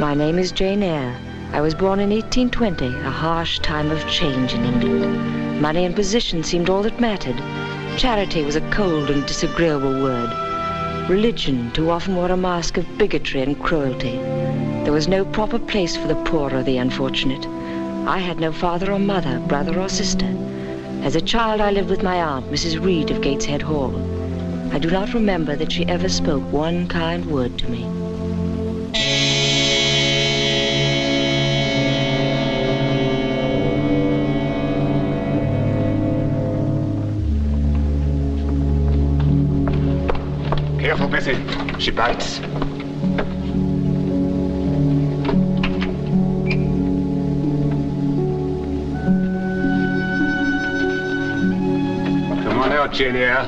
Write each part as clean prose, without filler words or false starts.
My name is Jane Eyre. I was born in 1820, a harsh time of change in England. Money and position seemed all that mattered. Charity was a cold and disagreeable word. Religion too often wore a mask of bigotry and cruelty. There was no proper place for the poor or the unfortunate. I had no father or mother, brother or sister. As a child, I lived with my aunt, Mrs. Reed of Gateshead Hall. I do not remember that she ever spoke one kind word to me. Careful, Bessie. She bites. Come on out, Jane Eyre.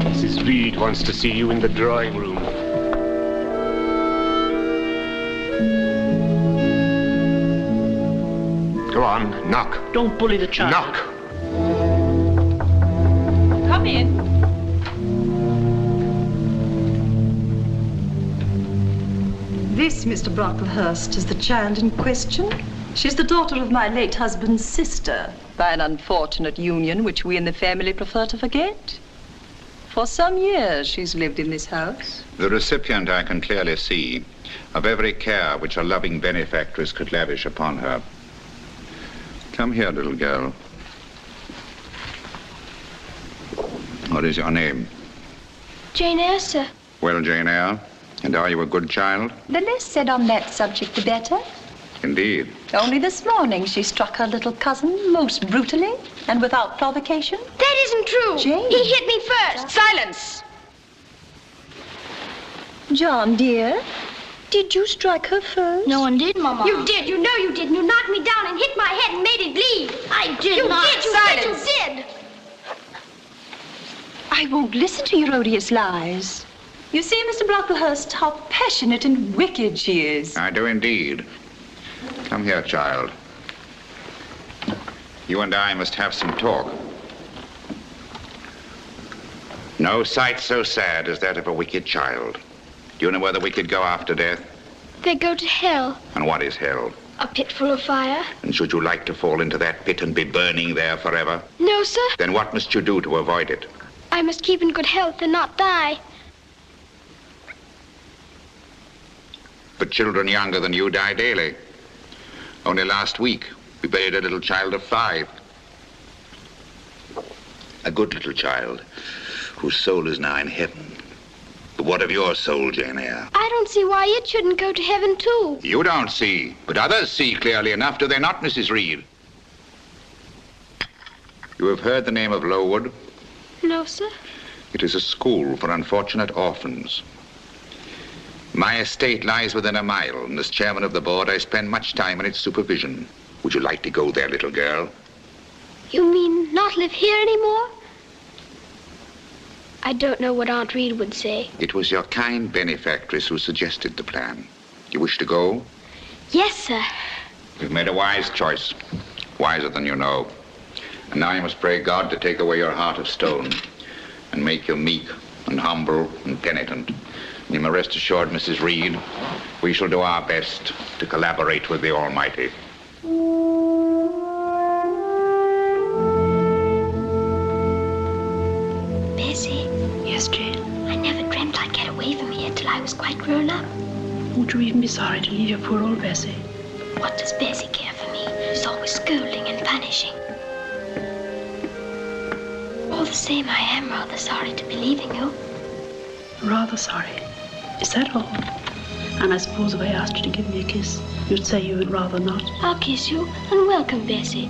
Mrs. Reed wants to see you in the drawing room. Go on, knock. Don't bully the child. Knock. Come in. This, Mr. Brocklehurst, is the child in question. She's the daughter of my late husband's sister, by an unfortunate union which we in the family prefer to forget. For some years she's lived in this house. The recipient, I can clearly see, of every care which a loving benefactress could lavish upon her. Come here, little girl. What is your name? Jane Eyre, sir. Well, Jane Eyre, and are you a good child? The less said on that subject, the better. Indeed. Only this morning she struck her little cousin most brutally and without provocation. That isn't true. Jane. He hit me first. Silence! John, dear, did you strike her first? No one did, Mama. You did. You know you did. You knocked me down and hit my head and made it bleed. I did You not. did. You Silence. did. You did. I won't listen to your odious lies. You see, Mr. Brocklehurst, how passionate and wicked she is. I do indeed. Come here, child. You and I must have some talk. No sight so sad as that of a wicked child. Do you know where the wicked go after death? They go to hell. And what is hell? A pit full of fire. And should you like to fall into that pit and be burning there forever? No, sir. Then what must you do to avoid it? I must keep in good health and not die. But children younger than you die daily. Only last week, we buried a little child of 5. A good little child, whose soul is now in heaven. But what of your soul, Jane Eyre? I don't see why it shouldn't go to heaven, too. You don't see, but others see clearly enough, do they not, Mrs. Reed? You have heard the name of Lowood? No, sir. It is a school for unfortunate orphans. My estate lies within a mile, and as chairman of the board, I spend much time in its supervision. Would you like to go there, little girl? You mean not live here anymore? I don't know what Aunt Reed would say. It was your kind benefactress who suggested the plan. You wish to go? Yes, sir. You've made a wise choice, wiser than you know. And now you must pray God to take away your heart of stone and make you meek and humble and penitent. You may rest assured, Mrs. Reed, we shall do our best to collaborate with the Almighty. Bessie? Yes, Jane? I never dreamt I'd get away from here till I was quite grown up. Won't you even be sorry to leave your poor old Bessie? What does Bessie care for me? She's always scolding and punishing. All the same, I am rather sorry to be leaving you. Rather sorry. Is that all? And I suppose if I asked you to give me a kiss, you'd say you would rather not. I'll kiss you and welcome, Bessie.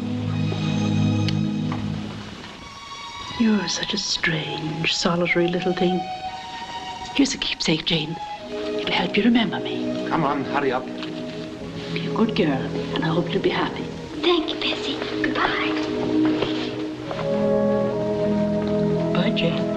You're such a strange, solitary little thing. Here's a keepsake, Jane. It'll help you remember me. Come on, hurry up. Be a good girl, and I hope you'll be happy. Thank you, Bessie. Goodbye. Bye, Jane.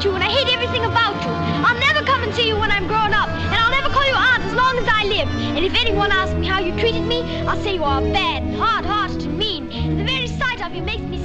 You and I hate everything about you. I'll never come and see you when I'm grown up, and I'll never call you aunt as long as I live. forgive. And if anyone asks me how you treated me, I'll say you are bad and hard-hearted and mean. And the very sight of you makes me